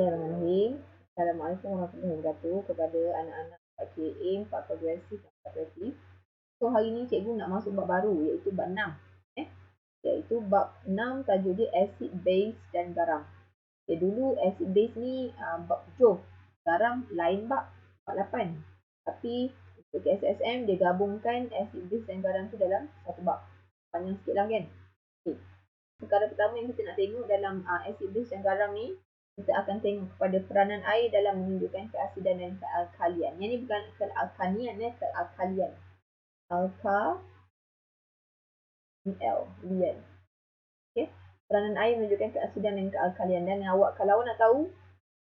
Bismillahirrahmanirrahim. Assalamualaikum warahmatullahi wabarakatuh kepada anak-anak Pak KA, Pak Progresif dan Pak Progresif. So hari ni cikgu nak masuk bab baru iaitu bab 6. Iaitu bab 6 tajuk dia acid, base dan garam. Okay, dulu acid base ni bab 7. Garam lain bab 8. Tapi untuk KSSM dia gabungkan acid, base dan garam tu dalam satu bab. Panjang sikit lah kan. Okay. Perkara pertama yang kita nak tengok dalam acid, base dan garam ni, kita akan tengok kepada peranan air dalam menunjukkan keasidan dan kealkalian. Yang ni bukan kealkanian, kealkalian. Lian. Okay. Peranan air menunjukkan keasidan dan kealkalian. Dan awak kalau nak tahu,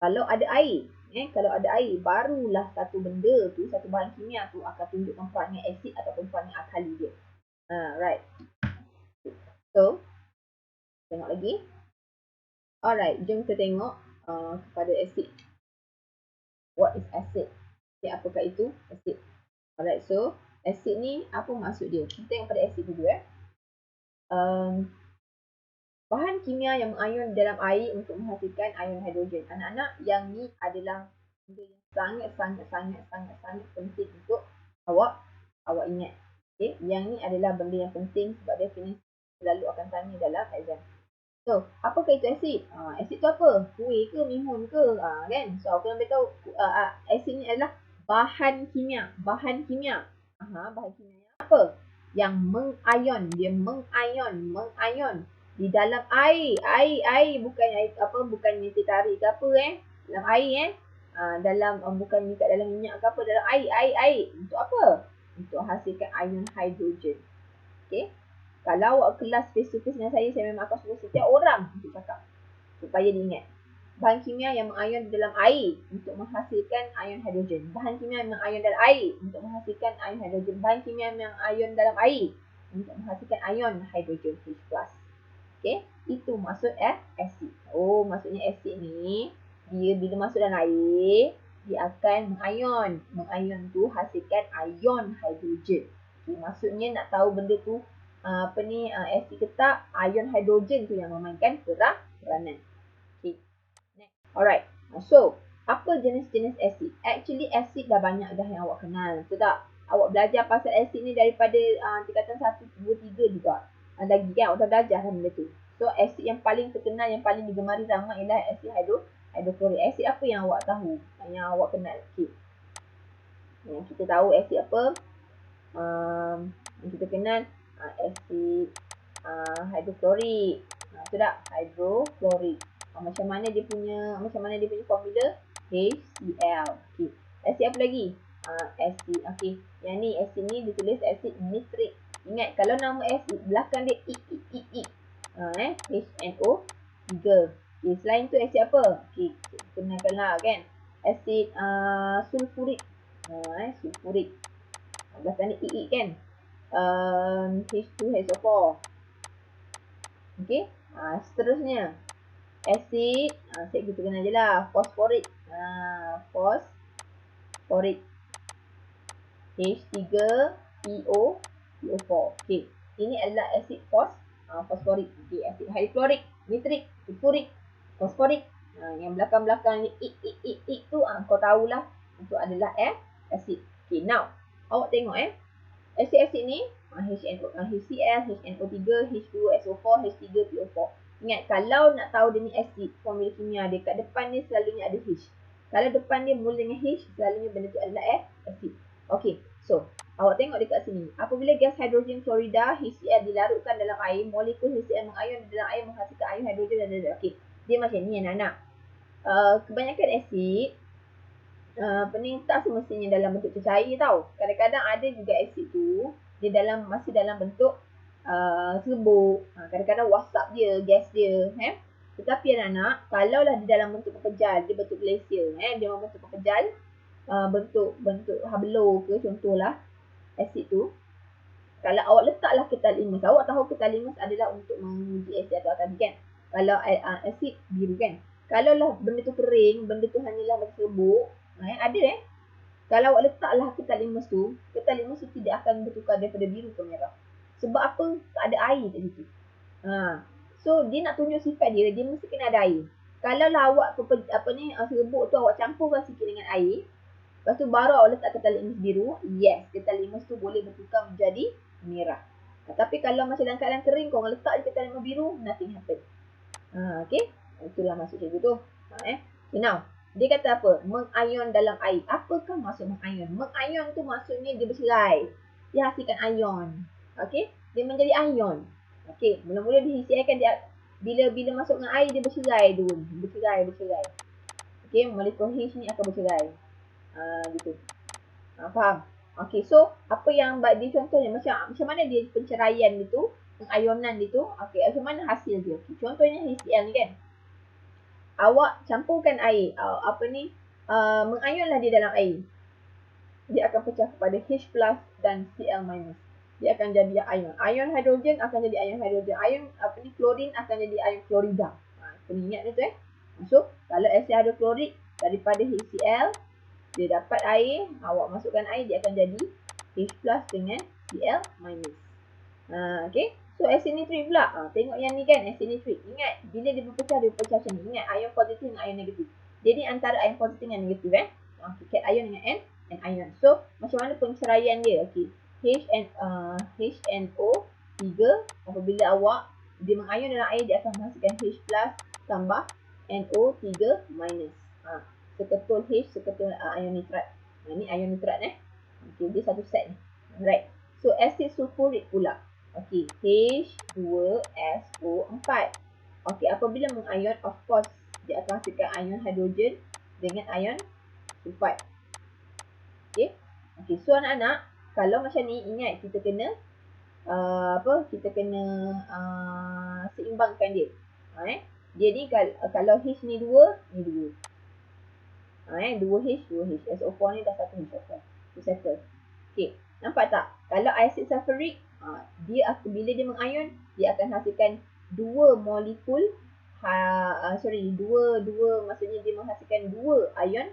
kalau ada air, barulah satu benda tu, satu bahan kimia tu akan tunjukkan perangai asid ataupun perangai alkali dia. Right. So, tengok lagi. Alright, jom kita tengok kepada asid. What is acid? Okay, apakah itu asid? Alright, so asid ni apa maksud dia? Kita tengok pada asid dulu bahan kimia yang mengayon dalam air untuk menghasilkan ion hidrogen. Anak-anak, yang ni adalah benda yang sangat penting untuk awak ingat. Okay, yang ni adalah benda yang penting sebab definisi selalu akan tanya dalam exam. So, apakah itu asid? Asid tu apa? Kuih ke, mihun ke? Kan? So, aku nak beritahu asid ni adalah bahan kimia. Bahan kimia apa? Yang mengayon. Dia mengayon di dalam air. Air bukan air apa? Bukan teh tarik ke apa dalam air dalam bukan dekat dalam minyak ke apa, dalam air. Untuk apa? Untuk hasilkan ion hidrogen. Okey. Kalau awak kelas face to face dengan saya memang akan suruh setiap orang untuk cakap supaya diingat. Bahan kimia yang mengayon dalam air untuk menghasilkan ion hidrogen. Bahan kimia yang mengayon dalam air untuk menghasilkan ion hidrogen. Bahan kimia yang mengayon dalam air untuk menghasilkan ion hidrogen H+. Okey, itu maksud asid. Oh, maksudnya asid ni dia bila masuk dalam air dia akan mengayon. Mengayon tu hasilkan ion hidrogen. Okay, maksudnya nak tahu benda tu asid ke tak, ion hidrogen tu yang memainkan peranan. Okay. Alright. So, apa jenis-jenis asid? Actually, asid dah banyak dah yang awak kenal. Betul tak? Awak belajar pasal asid ni daripada tingkatan 1, 2, 3 juga. Lagi kan, awak dah belajar kan benda tu. So, asid yang paling terkenal, yang paling digemari ramai ialah asid hidroklorik. Asid apa yang awak tahu? Yang awak kenal? Okay. Yang kita tahu asid apa? Yang kita kenal asid hidroklorik. Betul tak? Hidroklorik. Macam mana dia punya formula? HCl. Okey. Asid apa lagi? Asid. Okey. Yang ni asid ni ditulis asid nitrik. Ingat kalau nama asid belakang dia I. HNO3. Okey, selain tu asid apa? Okey, kenalkanlah kan. Asid sulfurik. Sulfurik. Belakang dia I kan. H2SO4. Okey. Seterusnya asid, saya kita kenal je lah, fosforik. Fosforik. H3PO4. Okey. Ini adalah asid fosforik. Okey, asid hidroklorik, nitrik, sulfurik, fosforik. Yang belakang-belakang ni I tu kau tahulah itu adalah asid. Okey, now awak tengok asid-asid ni HCl, HNO3, H2SO4, H3PO4. Ingat, kalau nak tahu dia ni asid, formula kimia dia kat depan ni selalunya ada H. Kalau depan dia mula dengan H, selalunya benda tu adalah asid. Okey, so awak tengok dekat sini. Apabila gas hidrogen klorida HCl dilarutkan dalam air, molekul HCl mengayon dalam air menghasilkan ion hidrogen dan okey. Dia macam ni anak-anak. Kebanyakan asid tak semestinya dalam bentuk cecair tau. Kadang-kadang ada juga asid tu dia masih dalam bentuk serbuk. Kadang-kadang wasap dia, gas dia. Tetapi anak-anak, kalaulah di dalam bentuk pepejal, dia bentuk glacier, dia membentuk pepejal, bentuk hablo ke contohlah asid tu. Kalau awak letaklah ketal limus, awak tahu ketal limus adalah untuk menguji asid atau alkali kan. Kalau asid biru kan. Kalaulah benda tu kering, benda tu hanyalah macam serbuk, ada kalau awak letaklah ketal limus tu tidak akan bertukar daripada biru ke merah. Sebab apa? Tak ada air kat situ. So, dia nak tunjuk sifat dia mesti kena ada air. Kalau lah awak serbuk tu awak campurkan sikit dengan air, lepas tu baru awak letak ketan litmus biru, yes, ketan litmus tu boleh bertukar menjadi merah. Tapi kalau macam dalam keadaan kering, kau letak je ketan litmus biru, nothing happen. Okay, itulah maksud cikgu tu. Okay, now, dia kata apa? Mengayon dalam air. Apakah maksud mengayon? Mengayon tu maksudnya dia bercerai. Dia hasilkan ayon. Okay, dia menjadi ayon. Okay, mula-mula dihisikan dia bila masuk dengan air dia bercerai dulu. Bercerai. Okay, molekul H ni akan bercerai. Gitu. Faham? Okay, so apa yang dia contohnya macam mana dia penceraian itu, pengayonan itu. Okay, macam mana hasil dia? Okay, contohnya HCl ni kan. Awak campurkan air, mengayonlah dia dalam air. Dia akan pecah kepada H+ dan Cl-. Dia akan jadi ion. Ion hidrogen akan jadi ion hidrogen. Ion klorin akan jadi ion klorida. Kena ingat tu So, kalau asid hidroklorik daripada HCl, dia dapat air, awak masukkan air, dia akan jadi H+ dengan Cl-. Okay. So, asid nitrik pula. Tengok yang ni kan, asid nitrik. Ingat, bila dia berpecah macam ni. Ingat, ion positif dengan ion negatif. Jadi, antara ion positif dengan negatif Okay, cation dengan N ion. So, macam mana penceraian dia? Okay. HNO 3. Apabila awak dia mengayon dalam air, dia akan menghasilkan H+ tambah NO 3 minus. Seketul H, seketul ion nitrat. Ini ion nitrat Okay, dia satu set ni. Alright. So, asid sulfurik pula. Okay, H2SO4. Okay, apabila mengayon, of course, dia akan hasilkan ion hidrogen dengan ion sulfat. Okay. Okay, so anak-anak, kalau macam ni, ingat kita kena seimbangkan dia. Jadi kalau H ni 2, ni 2. 2H, 2H. SO4 ni dah 1H4. Dia settle. Okay, nampak tak? Kalau asid sulfurik, bila dia mengayon, dia akan hasilkan 2 molekul maksudnya dia menghasilkan 2 ion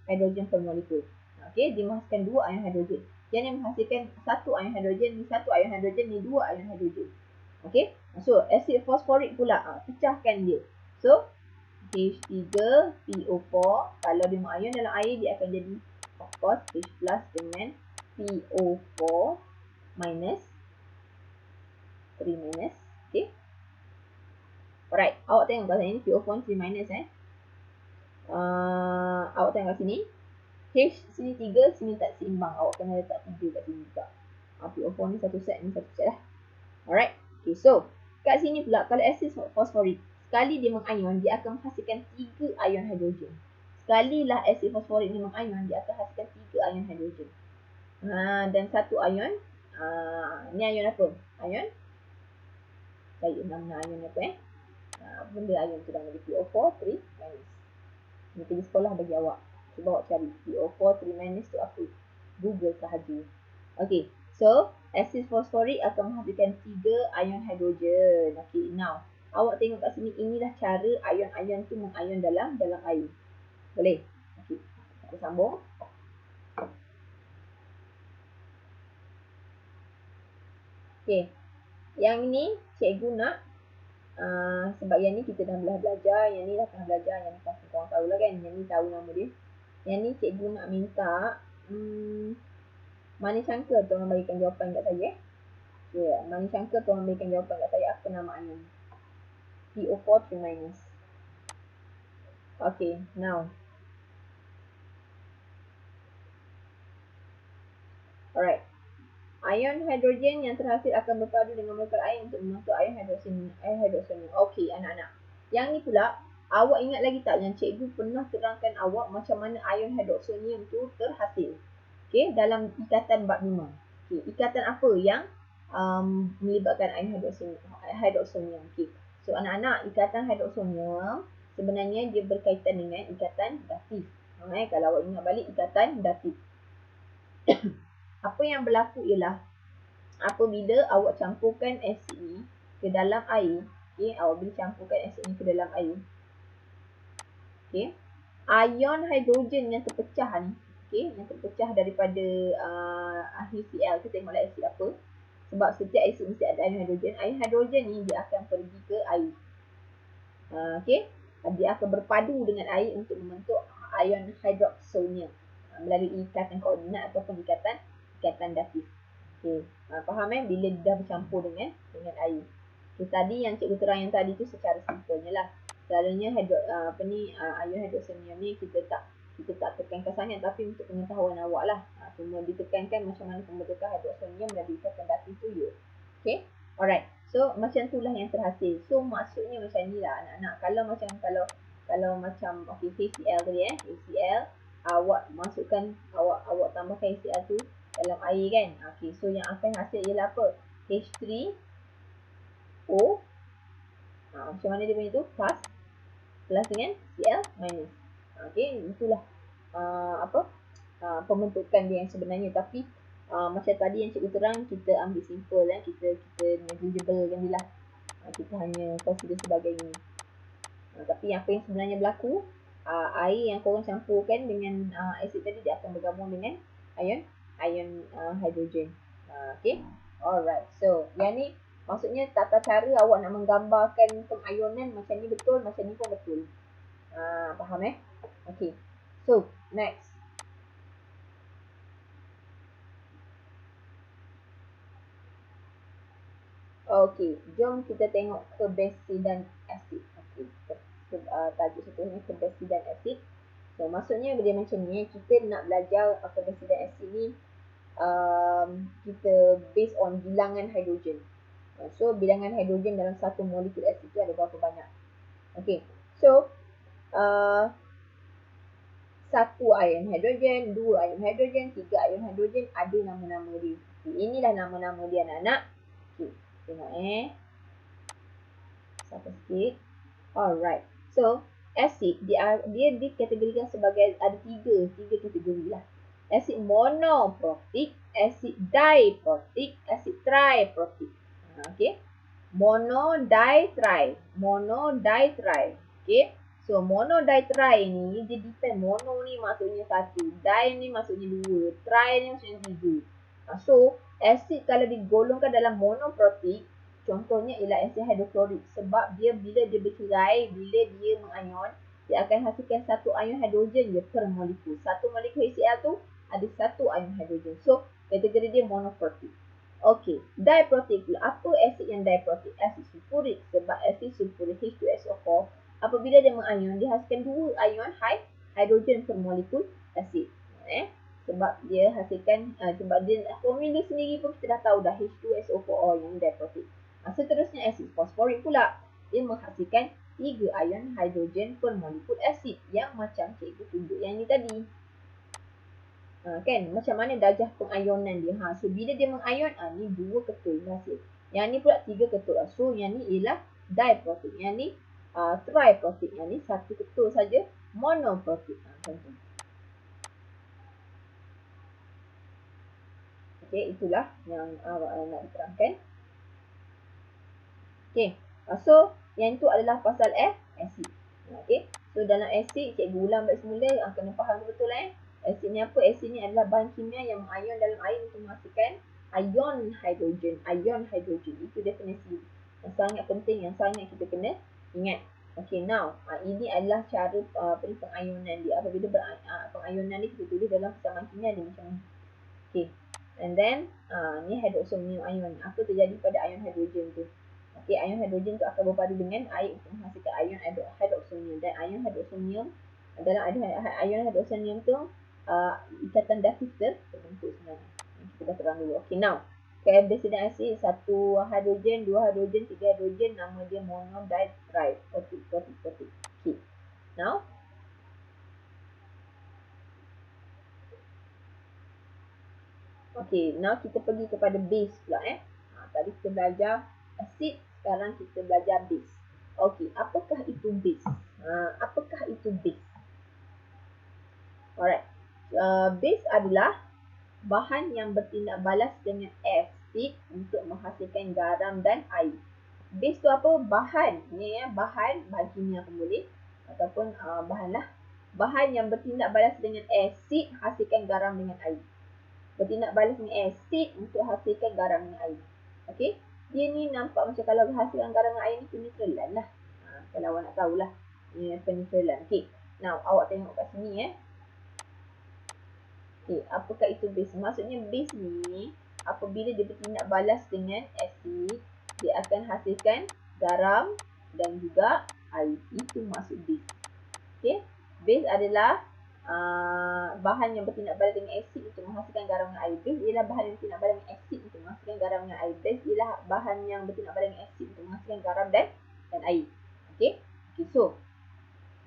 hidrogen per molekul. Okay, dia menghasilkan 2 ion hidrogen. Yang ni menghasilkan 1 ion hidrogen, ni 1 ion hidrogen, ni 2 ion hidrogen. Okay, so asid fosforik pula, pecahkan dia. So, H3PO4, kalau dia mengayon dalam air, dia akan jadi of course H+ dengan PO4 minus 3 minus. Okay, alright, awak tengok kat sini PO4 3 minus awak tengok kat sini H sini 3, sini tak seimbang. Awak kena letak 3 kat sini juga. PO4 ni satu set, ni satu set lah. Alright. Okay, so kat sini pula kalau asid fosforik, sekali dia mengayon, dia akan menghasilkan 3 ion hidrogen. Sekali lah asid fosforik ni mengayon, dia akan hasilkan 3 ion hidrogen. Dan satu ion, ni ion apa? Ion? Saya nama ion apa benda ion tu nama dia PO4 3 minus. Ni pergi sekolah bagi awak. Cuba awak cari PO4 3 minus tu apa? Google sahaja. Okay, so asid fosforik akan menghasilkan 3 ion hidrogen. Okay, now awak tengok kat sini, inilah cara ion-ion tu mengayon dalam air. Boleh? Okay, aku sambung. Okay, yang ini cikgu nak sebab yang ni kita dah belajar, yang ni dah pernah belajar, yang ni pasti korang tahu lah kan, yang ni tahu nama dia. Yang ni cikgu nak minta mana sangka tolong berikan jawapan kat saya. Mana sangka tolong berikan jawapan kat saya, apa nama ion? PO4 3 minus. Okay, now. Alright. Ion hidrogen yang terhasil akan berpadu dengan molekul air untuk membentuk ion hidroksonium. Okay, anak-anak. Yang ni pula, awak ingat lagi tak yang cikgu pernah terangkan awak macam mana ion hidroksonium tu terhasil? Okay, dalam ikatan bab 5. Okay, ikatan apa yang melibatkan ion hidroksonium? Okay. So, anak-anak, ikatan hidroksonium sebenarnya dia berkaitan dengan ikatan datif. Kalau awak ingat balik, ikatan datif. Apa yang berlaku ialah apabila awak campurkan asid ni ke dalam air, okay, awak boleh campurkan asid ni ke dalam air. Okay, ion hidrogen yang terpecah ni, okay, yang terpecah daripada HCl, kita tengoklah asid apa. Sebab setiap asid mesti ada ion hidrogen. Ion hidrogen ni dia akan pergi ke air. Okay, dia akan berpadu dengan air untuk membentuk ion hydroxonium melalui ikatan koordinat ataupun ikatan datif. Okey, faham bila dah bercampur dengan air. Okay, tadi yang cikgu terang yang tadi tu secara simpelnya lah. Selalunya ion hydroxonium ni kita tak tekankan sangat, tapi untuk pengetahuan awak lah. Cuma ditekankan macam mana pembentukan hydroxonium melalui ikatan datif tu ya. Okay, alright. So macam itulah yang terhasil. So maksudnya macam ni lah anak-anak. Kalau macam okay, HCl tadi HCl, awak masukkan, awak tambahkan HCl tu dalam air kan. Okay, so yang akan hasil ialah apa? H3O. Macam mana dia punya tu? Plus dengan Cl minus. Okay, itulah pembentukan dia yang sebenarnya. Tapi macam tadi yang cikgu terang, kita ambil simple kita negligible kan dia lah. Kita hanya consider sebagai ini. Tapi apa yang sebenarnya berlaku, air yang korang campurkan dengan asid tadi, dia akan bergabung dengan ion hidrogen. Okay, alright. So yang ni maksudnya tata cara awak nak menggambarkan pengayonan macam ni betul, macam ni pun betul. Faham Okay. So next. Okay, jom kita tengok kerbesidan asid. Okay, tajuk seterusnya kerbesidan asid. So maksudnya dia macam ni, kita nak belajar kerbesidan asid ni, kita based on bilangan hidrogen. So bilangan hidrogen dalam satu molekul asid tu ada berapa banyak. Okay, so satu ion hidrogen, dua ion hidrogen, tiga ion hidrogen, ada nama-nama dia. Okay, inilah nama-nama dia anak-anak. Okay, tengok satu sikit. Alright, so asid dia dikategorikan sebagai ada tiga kategori lah. Asid monoprotik, asid diprotik, asid triprotik. Okay, mono, di, tri. Okay, so mono, di, tri ni dia depend. Mono ni maksudnya satu, di ni maksudnya dua, tri ni maksudnya tiga. So asid kalau digolongkan dalam monoprotik, contohnya ialah asid hidroklorik, sebab dia bila dia bercerai, bila dia mengayon, dia akan hasilkan satu ion hidrogen je per molekul. Satu molekul HCl tu ada satu ion hidrogen. So kategori dia monoprotik. Okey, diprotik pula. Apa asid yang diprotik? Asid sulfurik. Sebab asid sulfurik H2SO4, apabila dia mengayon, dia hasilkan dua ion hidrogen per molekul asid. Sebab dia hasilkan, sebab dia formula sendiri pun kita dah tahu dah, H2SO4 yang diprotik. Seterusnya asid fosforik pula. Dia menghasilkan 3 ion hidrogen per molekul asid, yang macam cikgu tunjuk yang ni tadi. Kan, macam mana darjah pengayonan dia. So bila dia mengayon, ni 2 ketul hasil. Yang ni pula 3 ketul. So yang ni ialah diprotik. Yang ni triprotik. Yang ni 1 ketul saja, monoprotik. Macam tu. Okay, itulah yang nak diterangkan. Okay, so yang itu adalah pasal asid. Okay, so dalam asid, cikgu ulang balik semula, kena faham betul asid ni apa? Asid ni adalah bahan kimia yang mengayon dalam air untuk menghasilkan ion hidrogen. Ion hidrogen, itu definisi yang sangat penting, yang sangat kita kena ingat. Okay, now ini adalah cara pengayonan dia. Apabila pengayonan ni kita tulis dalam kesamaan kimia dia macam ni. Okay, and then ni hydroxonium ion. Apa terjadi pada ion hidrogen tu? Okay, ion hidrogen tu akan berpadu dengan air untuk menghasilkan ion hydroxonium. Dan ion hydroxonium, dalam ion hydroxonium tu ikatan datif terbentuk sebenarnya. Kita dah terang dulu. Okay, now kerbesidan asid, 1 hidrogen, 2 hidrogen, 3 hidrogen, nama dia mono, di, tri, protik. Okay, now kita pergi kepada base pula. Tadi kita belajar asid, sekarang kita belajar base. Okay, apakah itu base? Alright, base adalah bahan yang bertindak balas dengan asid untuk menghasilkan garam dan air. Base tu apa? Bahan. Ni bahan kimia pun boleh, ataupun bahan yang bertindak balas dengan asid, hasilkan garam dengan air. Bertindak balas dengan asid untuk hasilkan garam dengan air. Okey, dia ni nampak macam kalau hasilkan garam dengan air ni penetralan lah. Kalau awak nak tahulah. penifrelan. Okay. Now, awak tengok kat sini Okay, apakah itu base? Maksudnya base ni, apabila dia bertindak balas dengan asid, dia akan hasilkan garam dan juga air. Itu maksud base. Okay, base adalah bahan yang bertindak balas dengan asid untuk menghasilkan garam dan air. Base ialah bahan yang bertindak balas dengan asid untuk menghasilkan garam dan air. Base ialah bahan yang bertindak balas dengan asid untuk menghasilkan garam dan air. Okay, so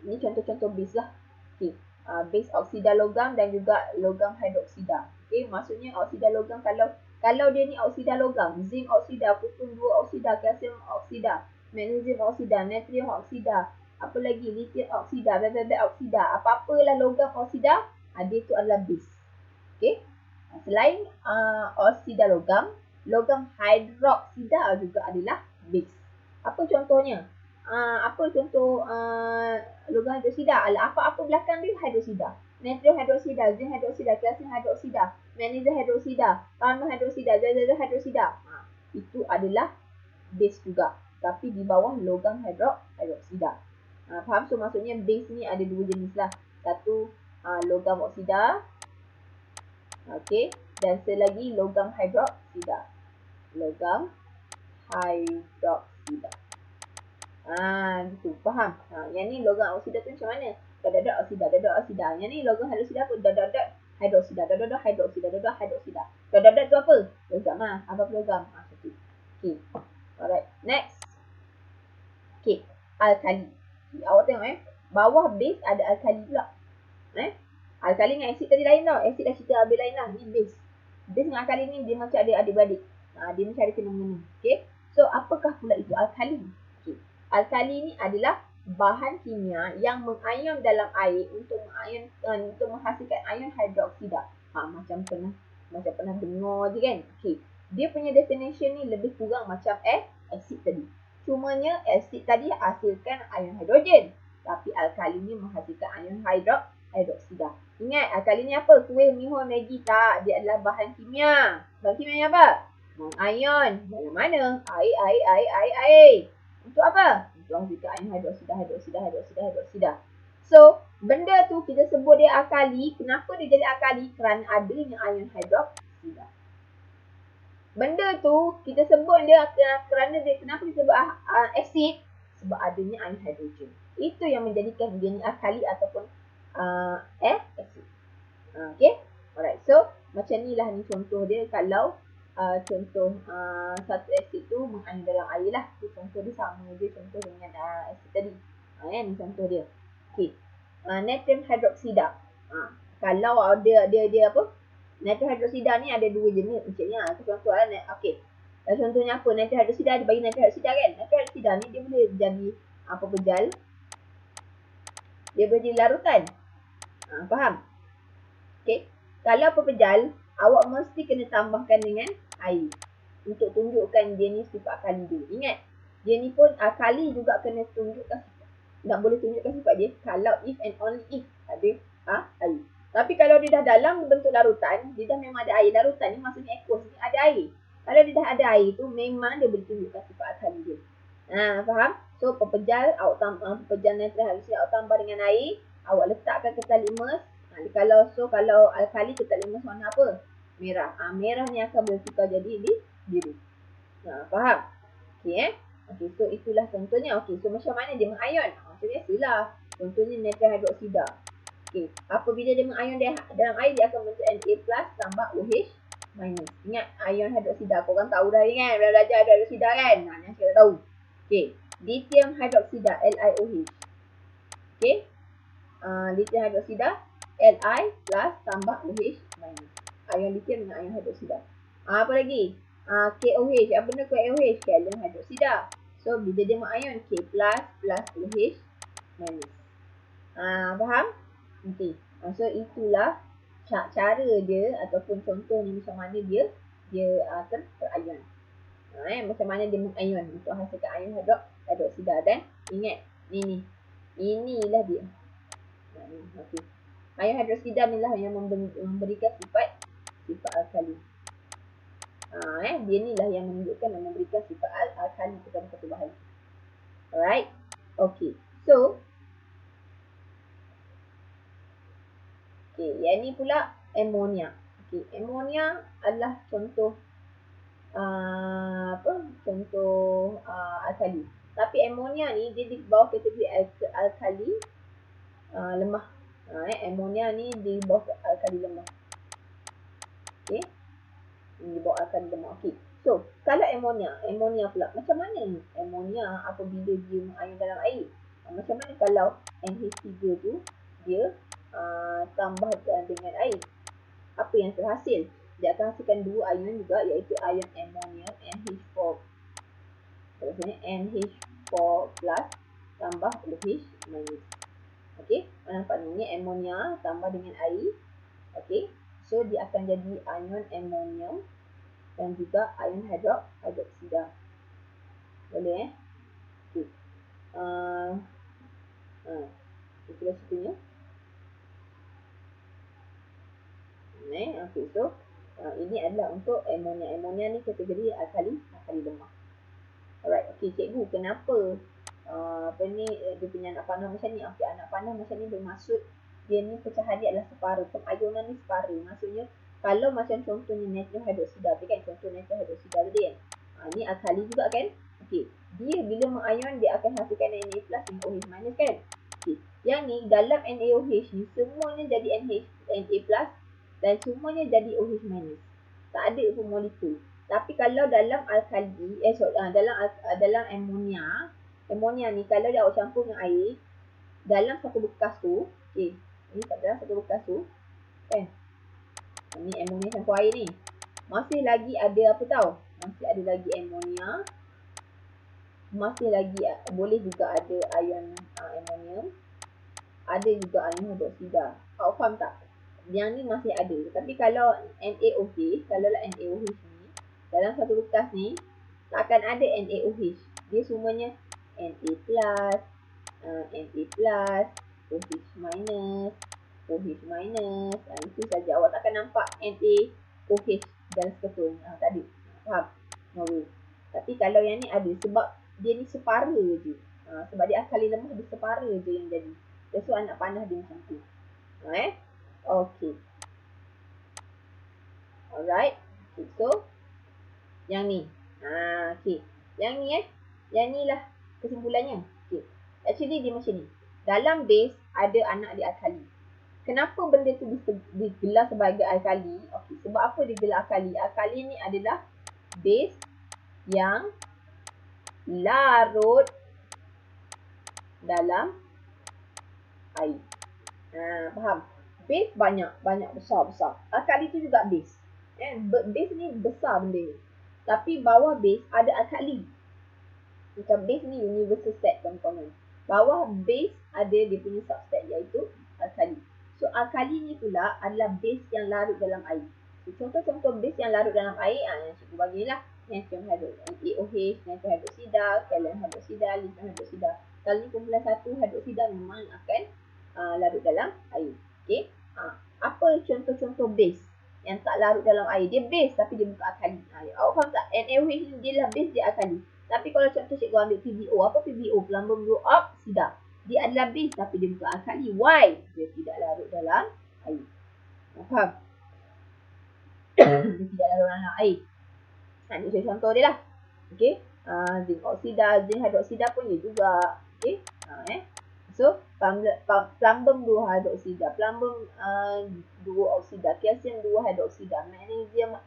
ini contoh-contoh base lah. Okay. Base oksida logam dan juga logam hidroksida. Okay, maksudnya oksida logam kalau dia ni oksida logam, zinc oksida, kutum 2 oksida, kalsium oksida, magnesium oksida, natrium oksida, apa lagi, lithium oksida, bebek oksida, apa-apalah logam oksida, dia tu adalah base. Okay. Selain oksida logam, logam hidroksida juga adalah base. Apa contohnya? Apa contoh logam hidroksida? Apa-apa belakang dia hidroksida. Natrium hidroksida, zinc hidroksida, kalsium hidroksida, magnesium hidroksida, palma hidroksida, zazazah hidroksida. Itu adalah base juga. Tapi di bawah logam hidroksida. Faham? So maksudnya base ni ada dua jenis lah. Satu logam oksida. Okay. Dan selagi logam hidroksida. Logam hidroksida. Gitu. Faham? Yang ni logam oksida tu macam mana? Dot oksida, dot oksida. Yang ni logam hidroksida apa? Dot hidroksida, dot hidroksida, dot hidroksida. Dot tu apa? Logam lah. Apa logam? Satu. Okay. Alright. Next. Okay. Alkali. Awak tengok bawah base ada alkali pula. Alkali dengan asid tadi lain tau. Asid dah cerita habis lain lah. Ni base. Base dengan alkali ni dia macam ada adik-beradik. Dia macam ada kena-mengena. Okay. So apakah pula itu alkali? Alkali ni adalah bahan kimia yang mengion dalam air untuk menghasilkan ion hidroksida. Macam pernah dengar je kan. Okay. Dia punya definition ni lebih kurang macam asid tadi. Cumanya asid tadi hasilkan ion hidrogen. Tapi alkali ni menghasilkan ion hidroksida. Ingat alkali ni apa? Kuih, mihun, Maggi tak. Dia adalah bahan kimia. Bahan kimia apa? Mengion. Dalam mana? Air. Untuk apa? Untuk hasilkan ion hidroksida. So, benda tu kita sebut dia alkali. Kenapa dia jadi alkali? Kerana adanya ion hidroksida. Benda tu kita sebut dia kerana dia, kenapa kita sebut asid? Sebab adanya ion hidrogen. Itu yang menjadikan dia ni alkali ataupun asid. Okay? Alright. So, macam ni lah ni contoh dia kalau contoh satu asid tu mengion dalam air lah. Contoh dia sama je contoh dengan asid tadi. Ni contoh dia. Okay. Natrium hidroksida. Kalau dia apa? Natrium hidroksida ni ada dua jenis. Maksudnya contoh lah. Okay. Contohnya apa? Natrium hidroksida, dia bagi natrium hidroksida kan. Natrium hidroksida ni dia boleh jadi pepejal. Dia boleh jadi larutan. Faham? Okay. Kalau pepejal, awak mesti kena tambahkan dengan air untuk tunjukkan dia ni sifat alkali dia. Ingat, dia ni pun alkali juga kena tunjukkan sifat. Tak boleh tunjukkan sifat dia kalau if and only if ada air. Tapi kalau dia dah dalam bentuk larutan, dia dah memang ada air. Larutan ni maksudnya aqueous ni ada air. Kalau dia dah ada air tu, memang dia boleh tunjukkan sifat alkali dia. Faham? So pepejal, awak pepejal natrium hidroksida awak tambah dengan air, awak letakkan ketan limas. Kalau alkali ketan limas warna apa? Merah. Merah ni akan bertukar jadi biru. Faham? Okay, okay, so itulah contohnya. Okay, so macam mana dia mengion? Macam biasalah. Contohnya natrium hidroksida. Okay, apabila dia mengion dalam air, dia akan bentuk Na+ tambah OH-. Ingat ion hidroksida. Korang tahu dah kan? Dah belajar hidroksida kan? Ni saya tahu. Okay, lithium hidroksida LiOH. Okay, lithium hidroksida Li plus tambah OH-. Ion lithium dengan ion hidroksida. Apa lagi? KOH. Apa benda KOH? Kalium hidroksida. So, bila dia mengion K plus OH-. Faham? Okay. So, itulah cara dia ataupun contohnya macam mana dia terion. Macam mana dia mengion untuk hasilkan ion hidroksida. Dan ingat, inilah dia. Okay. Ion hidroksida ni lah yang memberikan sifat alkali. Dia ni lah yang menunjukkan dan memberikan sifat alkali kepada satu bahan. Alright. Okay. So, Okey, yang ni pula amonia. Okey, amonia adalah contoh contoh alkali. Tapi amonia ni dia di bawah kategori alkali lemah. Amonia ni di bawah alkali lemah. Okey. Di bawah alkali lemah. Okey. So, kalau amonia pula macam mana amonia apabila dia mengair dalam air? Macam mana kalau NH3 tu dia tambah dengan air? Apa yang terhasil? Dia akan hasilkan dua ion juga, iaitu ion amonia NH4. Maksudnya NH4 plus tambah OH minus. Okey, nampak ni amonia tambah dengan air. Okey, so dia akan jadi ion amonium dan juga ion hidroksida. Boleh Okey. Itulah situnya. Okey, so ini adalah untuk amonia. Amonia ni kategori alkali lemah. Alright, okey cikgu, kenapa dia punya anak panah macam ni? Okey, anak panah macam ni bermaksud dia ni pecahan dia adalah separa. Pengayonan ni separa. Maksudnya kalau macam contohnya natrium hidroksida tu kan, contoh natrium hidroksida tadi kan. Ni alkali juga kan? Okey, dia bila mengayon dia akan hasilkan Na plus dan OH minus kan? Okey, yang ni dalam NaOH ni semuanya jadi Na plus dan semuanya jadi OH minus. Tak ada pun molekul. Tapi kalau dalam alkali, dalam amonia ni kalau dia awak campur dengan air dalam satu bekas tu, okey, ni dalam satu bekas tu, kan? Ni amonia campur air ni. Masih lagi ada apa tau? Masih ada lagi amonia. Masih lagi boleh juga ada ion amonium. Ada juga ion hidroksida. Awak faham tak? Yang ni masih ada. Tapi kalau NaOH, kalau lah NaOH ni dalam satu bekas ni tak akan ada NaOH. Dia semuanya Na plus, OH minus, OH minus. Itu saja. Awak takkan nampak NaOH dalam seketul. Tak ada. Faham? No way. Tapi kalau yang ni ada sebab dia ni separa je. Sebab dia alkali lemah, dia separa je yang jadi. So anak panah dia macam tu. Okay. Alright. Okay, so yang ni. Okay. Yang ni yang ni lah kesimpulannya. Okay. Actually dia macam ni. Dalam base ada anak dia alkali. Kenapa benda tu digelar sebagai alkali? Okay. Sebab apa digelar alkali? Alkali ni adalah base yang larut dalam air. Faham? Base banyak besar. Alkali tu juga base. Base ni besar benda ni. Tapi bawah base ada alkali. Macam base ni universal set component. Bawah base ada dia punya subset iaitu alkali. So alkali ni pula adalah base yang larut dalam air. So, contoh-contoh base yang larut dalam air yang cikgu bagilah. Natrium hidroksida, natrium hidroksida, kalium hidroksida, lithium hidroksida. Kalau ni kumpulan satu hidroksida memang akan larut dalam air. Okey. Apa contoh-contoh base yang tak larut dalam air? Dia base tapi dia bukan alkali. Awak faham tak? NaOH ni dia lah base, dia alkali. Tapi kalau contoh cikgu ambil PbO, apa PbO? Plumbum blue oxida. Dia adalah base tapi dia bukan alkali. Why? Dia tidak larut dalam air. Faham? Dia tidak larut dalam air. Ini contoh dia lah. Okey. Zinc oksida, zinc hidroksida pun dia juga. Okey. So, plumbum 2 hidroksida, plumbum 2 oksida, kalsium 2 hidroksida, magnesium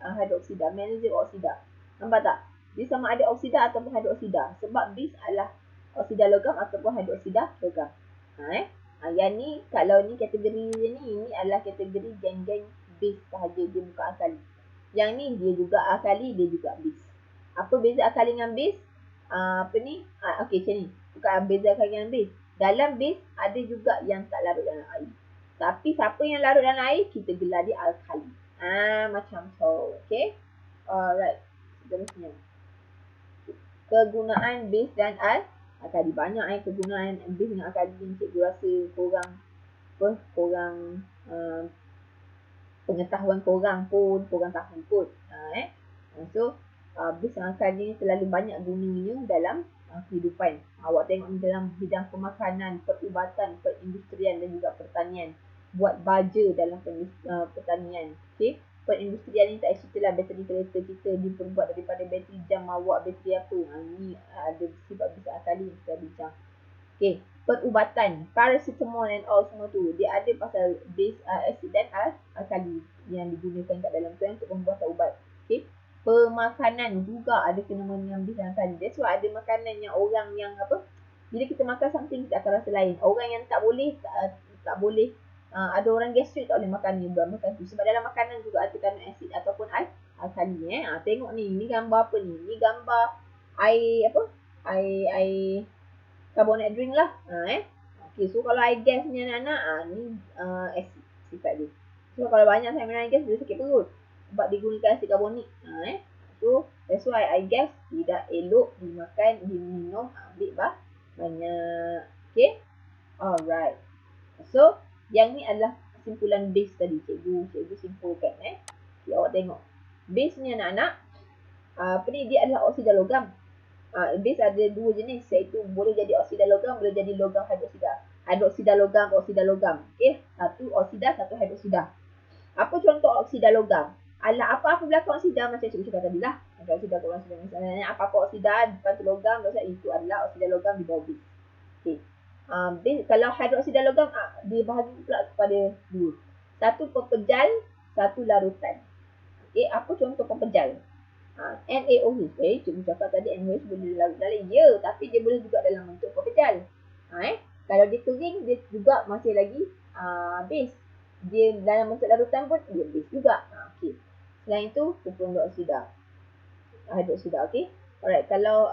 hidroksida, magnesium oksida. Nampak tak? Dia sama ada oksida ataupun hidroksida. Sebab base adalah oksida logam ataupun hidroksida logam. Yang ni, kalau ni kategori ni adalah kategori geng-geng base sahaja. Dia bukan alkali. Yang ni dia juga alkali, dia juga base. Apa beza alkali dengan base? Okey macam ni. Bukan beza alkali dengan base. Dalam base ada juga yang tak larut dalam air. Tapi siapa yang larut dalam air, kita gelar dia alkali. Macam tu. Okey. Alright. Seterusnya. Kegunaan base dan alkali. Banyak kegunaan base dengan alkali yang cikgu rasa korang pengetahuan korang tahu pun. So, base dan alkali ni terlalu banyak gunanya dalam kehidupan. Awak tengok ni dalam bidang pemakanan, perubatan, perindustrian dan juga pertanian. buat baja dalam pertanian. Okey. Perindustrian ni tak cerita lah bateri kereta kita diperbuat daripada bateri jam awak, bateri apa. Ni ada sebab besar kali kita bincang. Okey, perubatan, paracetamol and all semua tu, dia ada pasal base acid dan alkali yang digunakan kat dalam tu untuk pembuatan ubat. Okey. Pemakanan juga ada kena mengambil dalam tadi. That's why ada makanan yang orang yang apa, bila kita makan something kita akan rasa lain. Orang yang tak boleh tak boleh ada orang gastrik tak boleh makan ni, makan tu. Sebab dalam makanan juga ada kandungan asid ataupun alkali. Tengok ni gambar apa ni? Ni gambar air apa? Air carbonate drink lah. Okay, so kalau air gas ni anak-anak, ni asid sifat dia. So kalau banyak saya minum air gas, dia sakit perut. Sebab digunakan asid karbonik. So that's why air gas tidak elok dimakan, diminum, ambil banyak. Okay. Alright. So yang ni adalah kesimpulan base tadi. Cikgu simpulkan. Okay, awak tengok. Base ni anak-anak, apa ni, dia adalah oksida logam. Base ada dua jenis, iaitu boleh jadi oksida logam, boleh jadi logam hidroksida. Hidroksida logam, oksida logam. Okey, satu oksida, satu hidroksida. Apa contoh oksida logam? Apa-apa belakang oksida macam cikgu cakap tadi lah. Oksida kurang oksida misalnya apa-apa oksida depan tu logam, itu adalah oksida logam di bawah base. Okey. Kalau hidroksida logam dia bahagi pula kepada dua. Satu pepejal, satu larutan. Okey, apa contoh pepejal? NaOH. Cikgu cakap tadi NaOH boleh larut dalam. Ya, tapi dia boleh juga dalam bentuk pepejal. Kalau dia kering, dia juga masih lagi base. Dia dalam bentuk larutan pun dia base juga. Okey. Selain itu, kumpulan oksida. Hidroksida, okey. Alright, kalau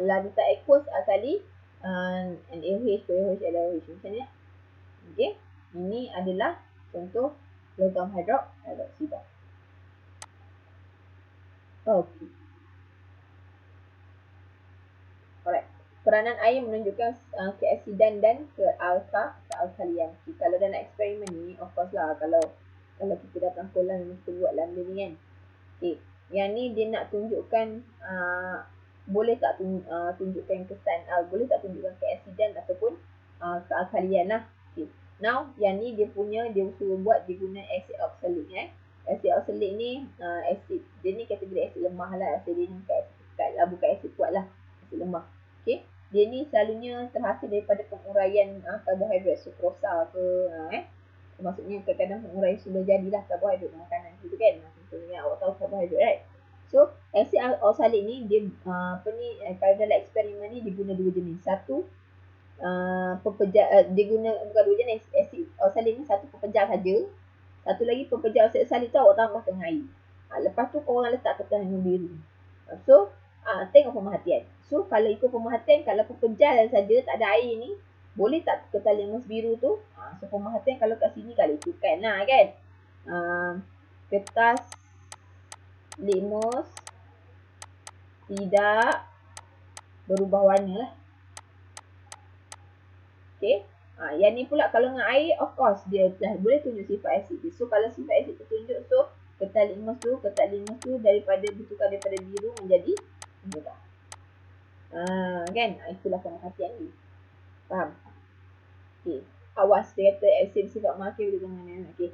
larutan aqueous alkali, NaOH, KOH, LiOH macam ni. Okey. Ini adalah contoh logam hidroksida. Okey. Alright. Peranan air menunjukkan keasidan dan kealkalian. Kalau dalam eksperimen ni, of course lah, kalau kita datang sekolah mesti buat dalam ni kan. Okay. Yang ni dia nak tunjukkan boleh tak tunjukkan kesan, boleh tak tunjukkan keasidan ataupun kealkalian lah. Okay. Now, yang ni dia suruh buat, dia guna acid oxalate. Acid oxalate ni acid, dia ni kategori acid lemah lah. Acid dia ni bukan acid pekat lah, bukan acid kuat lah, acid lemah. Okay. Dia ni selalunya terhasil daripada penguraian karbohidrat, sukrosa ke, maksudnya kadang-kadang penguraian sudah jadilah karbohidrat makanan gitu kan. Contohnya awak tahu karbohidrat, right? So, acid oxalate ni dia kalau dalam eksperimen ni dia guna dua jenis. Satu pepejal, dia guna bukan dua jenis. Acid oxalate ni satu pepejal saja. Satu lagi pepejal acid oxalate tu awak tambahkan air. Lepas tu korang letak kertas yang biru. So, tengok pemerhatian. So, kalau ikut pemerhatian, kalau pepejal saja tak ada air ni, boleh tak kertas litmus biru tu? So, pemerhatian kalau kat sini kalau ikutkan lah kan. Kertas litmus tidak berubah warna lah. Okay. Yang ni pula kalau dengan air, of course dia boleh tunjuk sifat asid. So, kalau sifat asid tertunjuk, so kertas litmus tu daripada bertukar daripada biru menjadi merah. Kan? Itulah pemerhatian ni. Faham? Okay. Awas, dia kata asid sifat mengakhir boleh dengan okay.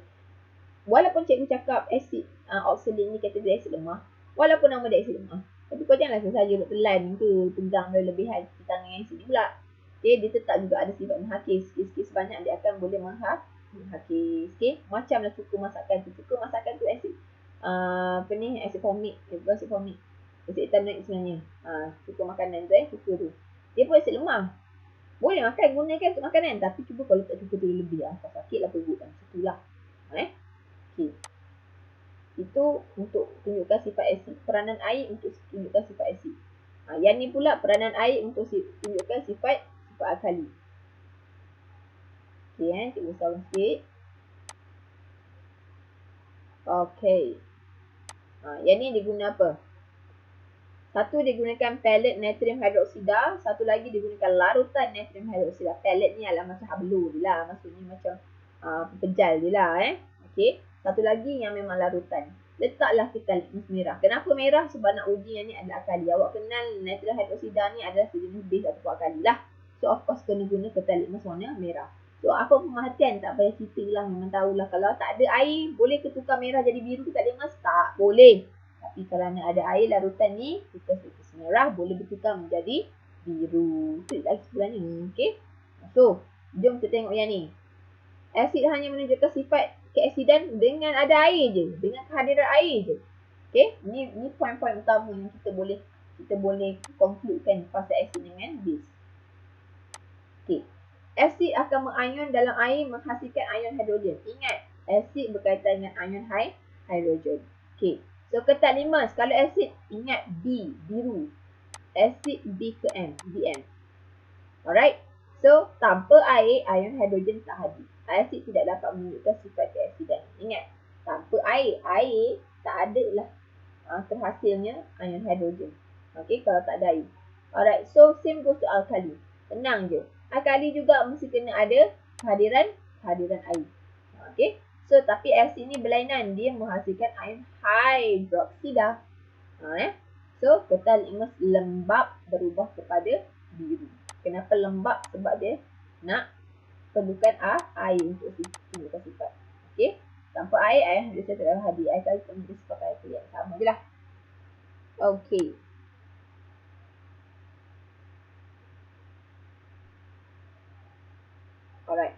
Walaupun cikgu cakap asid oxalate ni kategori asid lemah, walaupun nama dia asid lemah, tapi kau janganlah saja bertelan ke pegang berlebihan tangan asid ni pula. Okay, dia tetap juga ada sifat menghakis. Sikit-sikit sebanyak dia akan boleh menghakis. Okay, macamlah cuka masakan tu. Cuka masakan tu asid asid formic. Asid formic. Asid etanoik sebenarnya. Cuka makanan tu cuka tu. Dia pun asid lemah. Boleh makan, gunakan untuk makanan. Tapi cuba kalau tak cuka tu lebih kau sakitlah perut. Itulah. Okay. Itu untuk tunjukkan sifat asid. Peranan air untuk tunjukkan sifat asid. Yang ni pula peranan air untuk tunjukkan sifat alkali. Okay, cikgu salam sikit. Okay. Yang ni diguna apa? Satu digunakan pellet natrium hidroksida, satu lagi digunakan larutan natrium hidroksida. Pellet ni adalah macam hablu dia lah, maksudnya macam pepejal dia lah. Okay. Satu lagi yang memang larutan. Letaklah kita litmus merah. Kenapa merah? Sebab nak uji yang ni adalah alkali. Awak kenal natrium hidroksida ni adalah sejenis base ataupun alkali lah. So of course kena guna kertas litmus warna merah. So apa pemerhatian, tak payah cerita lah, memang tahulah kalau tak ada air boleh ke tukar merah jadi biru tak ada mas? Tak boleh. Tapi kerana ada air larutan ni, kita merah boleh bertukar menjadi biru. Itu lagi sebenarnya. Okay. So jom kita tengok yang ni. Asid hanya menunjukkan sifat keasidan dengan ada air je, dengan kehadiran air je. Okay, ni poin-poin utama yang kita boleh concludekan pasal asid dengan base. Okay, asid akan mengion dalam air menghasilkan ion hidrogen. Ingat, asid berkaitan dengan ion hidrogen. Okay, so ketat 5, skala asid ingat B, biru. Asid B ke M, Bm. Alright, so tanpa air, ion hidrogen tak hadir. Asid tidak dapat menunjukkan sifat keasidan. Ingat, tanpa air tak ada lah terhasilnya ion hidrogen. Okay, kalau tak ada air. Alright, so same goes to alkali. Tenang je. Alkali juga mesti kena ada kehadiran air. Okay, so tapi asid ni berlainan. Dia menghasilkan ion hidroksida. So, ketal ingat lembap berubah kepada biru. Kenapa lembap? Sebab dia nak perlukan air untuk sifat. Okay. Tanpa air dia tak dapat hadir. Air kali kita boleh pakai air kuliah. Sama je lah. Okay. Alright.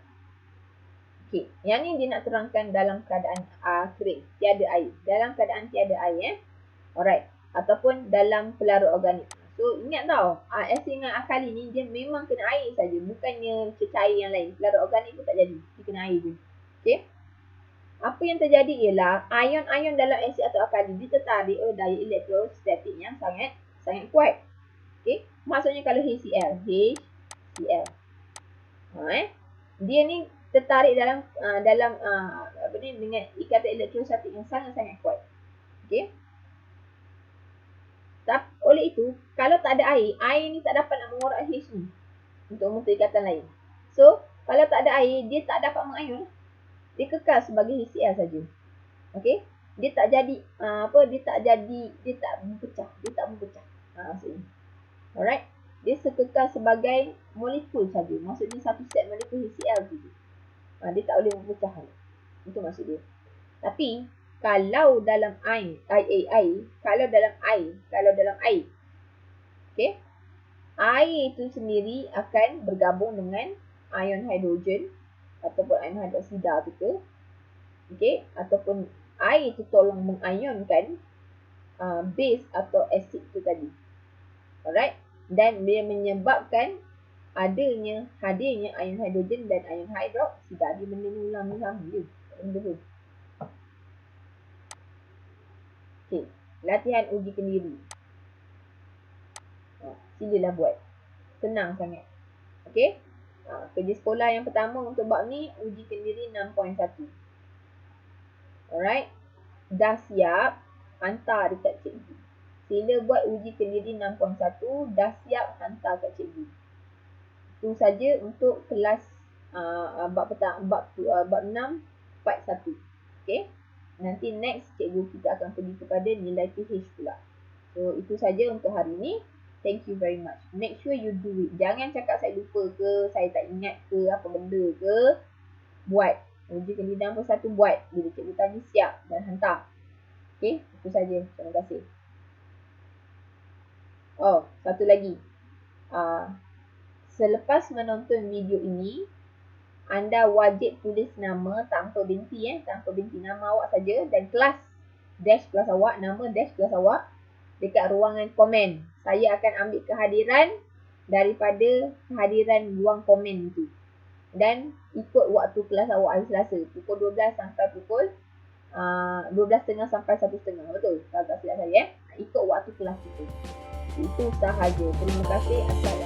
Okay. Yang ni dia nak terangkan dalam keadaan kering. Tiada air. Dalam keadaan tiada air. Alright. Ataupun dalam pelarut organik. So, ingat tau, asid dengan alkali ni dia memang kena air saja, bukannya cecair yang lain. Pelarut organik pun tak jadi, dia kena air je. Okay. Apa yang terjadi ialah ion-ion dalam asid atau alkali dia tertarik oleh daya elektrostatik yang sangat kuat. Okay. Maksudnya kalau HCl, dia ni tertarik dalam dengan ikatan elektrostatik yang sangat kuat. Okay. Oleh itu, kalau tak ada air ni tak dapat nak mengorak H ni untuk membentuk ikatan lain. So, kalau tak ada air, dia tak dapat mengion. Dia kekal sebagai HCl saja. Okey? Dia tak jadi dia tak berpecah. Maksudnya. Alright? Dia sekekal sebagai molekul saja. Maksudnya satu set molekul HCl saja. Dia tak boleh berpecah. Itu maksud dia. Tapi kalau dalam air, kalau dalam air, okay, air itu sendiri akan bergabung dengan ion hidrogen ataupun ion hidroksida tu, okay, ataupun air itu tolong mengionkan base atau asid tu tadi. Alright, dan dia menyebabkan hadirnya ion hidrogen dan ion hidroksida. Dia benda ni ulang je. Okay, latihan uji kendiri. Silalah buat. Senang sangat. Okay. Kerja sekolah yang pertama untuk bab ni, uji kendiri 6.1. Alright. Dah siap, hantar dekat cikgu. Sila buat uji kendiri 6.1. Dah siap, hantar kat cikgu. Itu saja untuk kelas bab 6 part 1. Okay. Nanti next cikgu kita akan pergi kepada nilai PH pula. So itu saja untuk hari ni. Thank you very much. Make sure you do it. Jangan cakap saya lupa ke, saya tak ingat ke, apa benda ke. Buat. Uji kendiri 6.1 buat. Bila cikgu tanya siap dan hantar. Okay, itu saja. Terima kasih. Oh, satu lagi. Selepas menonton video ini, anda wajib tulis nama tanpa binti, tanpa binti, nama awak saja dan kelas kelas awak, nama kelas awak dekat ruangan komen. Saya akan ambil kehadiran daripada kehadiran ruang komen itu. Dan ikut waktu kelas awak hari Selasa, pukul 12 sampai pukul 12.30 sampai 1.30. Betul? Kalau tak silap saya, ikut waktu kelas itu. Itu sahaja. Terima kasih. Assalamualaikum.